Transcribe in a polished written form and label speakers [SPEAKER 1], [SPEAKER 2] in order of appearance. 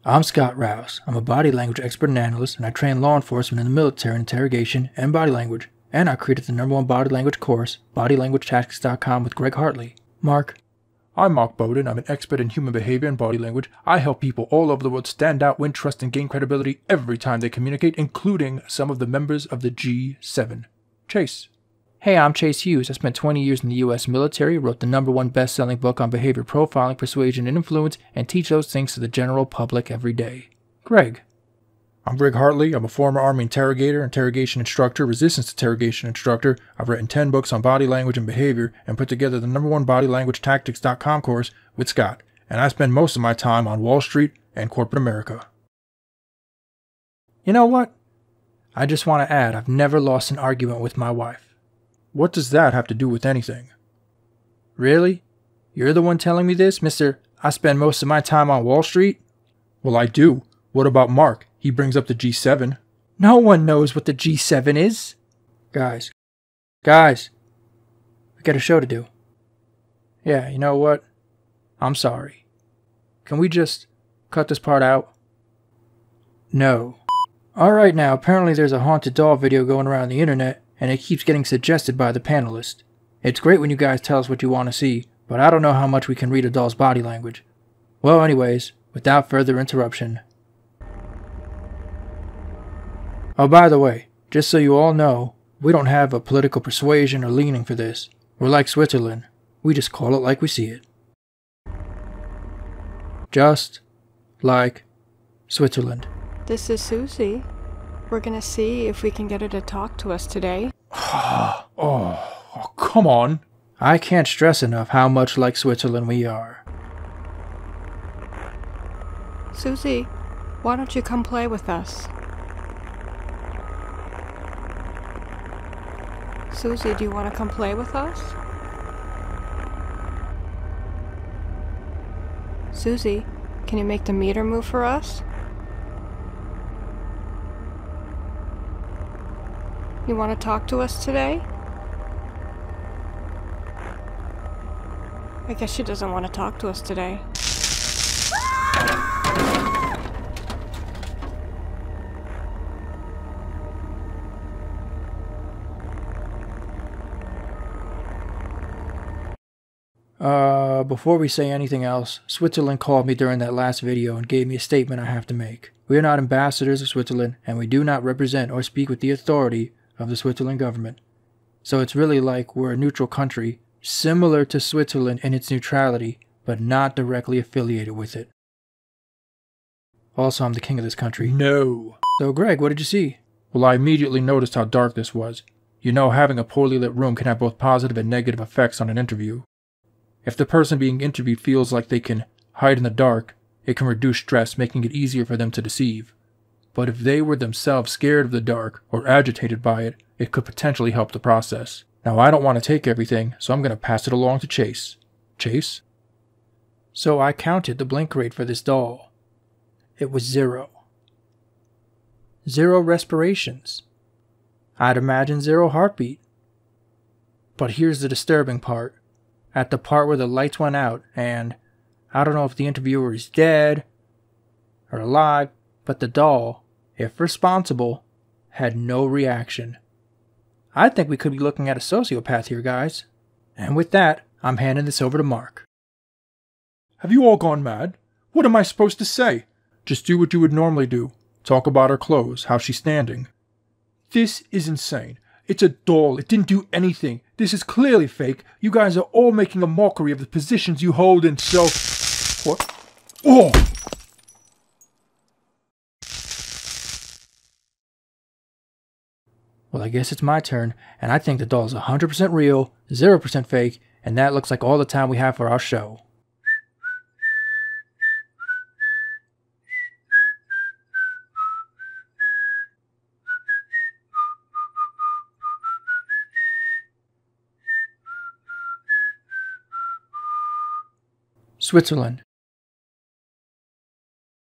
[SPEAKER 1] I'm Scott Rouse. I'm a body language expert and analyst, and I train law enforcement in the military in interrogation and body language. And I created the #1 body language course, bodylanguagetactics.com, with Greg Hartley. Mark.
[SPEAKER 2] I'm Mark Bowden. I'm an expert in human behavior and body language. I help people all over the world stand out, win trust, and gain credibility every time they communicate, including some of the members of the G7. Chase.
[SPEAKER 1] Hey, I'm Chase Hughes. I spent 20 years in the U.S. military, wrote the #1 best-selling book on behavior profiling, persuasion, and influence, and teach those things to the general public every day. Greg.
[SPEAKER 2] I'm Greg Hartley. I'm a former Army interrogator, interrogation instructor, resistance interrogation instructor. I've written 10 books on body language and behavior and put together the #1 bodylanguagetactics.com course with Scott. And I spend most of my time on Wall Street and corporate America.
[SPEAKER 1] You know what? I just want to add, I've never lost an argument with my wife.
[SPEAKER 2] What does that have to do with anything?
[SPEAKER 1] Really? You're the one telling me this, Mr. I spend most of my time on Wall Street?
[SPEAKER 2] Well, I do. What about Mark? He brings up the G7.
[SPEAKER 1] No one knows what the G7 is. Guys, we got a show to do. Yeah, you know what? I'm sorry. Can we just cut this part out? No. Alright now, apparently there's a haunted doll video going around the internet, and it keeps getting suggested by the panelists. It's great when you guys tell us what you want to see, but I don't know how much we can read a doll's body language. Well, anyways, without further interruption. Oh, by the way, just so you all know, we don't have a political persuasion or leaning for this. We're like Switzerland. We just call it like we see it. Just like Switzerland.
[SPEAKER 3] This is Susie. We're gonna see if we can get her to talk to us today.
[SPEAKER 2] Oh, come on.
[SPEAKER 1] I can't stress enough how much like Switzerland we are.
[SPEAKER 3] Susie, why don't you come play with us? Susie, do you want to come play with us? Susie, can you make the meter move for us? You want to talk to us today? I guess she doesn't want to talk to us today.
[SPEAKER 1] Before we say anything else, Switzerland called me during that last video and gave me a statement I have to make. We are not ambassadors of Switzerland, and we do not represent or speak with the authority of the Switzerland government. So it's really like we're a neutral country, similar to Switzerland in its neutrality, but not directly affiliated with it. Also, I'm the king of this country.
[SPEAKER 2] No.
[SPEAKER 1] So Greg, what did you see?
[SPEAKER 2] Well, I immediately noticed how dark this was. You know, having a poorly lit room can have both positive and negative effects on an interview. If the person being interviewed feels like they can hide in the dark, it can reduce stress, making it easier for them to deceive. But if they were themselves scared of the dark or agitated by it, it could potentially help the process. Now, I don't want to take everything, so I'm going to pass it along to Chase. Chase?
[SPEAKER 1] So I counted the blink rate for this doll. It was 0. 0 respirations. I'd imagine 0 heartbeat. But here's the disturbing part. At the part where the lights went out, and I don't know if the interviewer is dead or alive, but the doll, if responsible, had no reaction. I think we could be looking at a sociopath here, guys. And with that, I'm handing this over to Mark.
[SPEAKER 2] Have you all gone mad? What am I supposed to say? Just do what you would normally do. Talk about her clothes, how she's standing. This is insane. It's a doll. It didn't do anything. This is clearly fake. You guys are all making a mockery of the positions you hold and so... What? Oh!
[SPEAKER 1] Well, I guess it's my turn, and I think the doll is 100% real, 0% fake, and that looks like all the time we have for our show. Switzerland.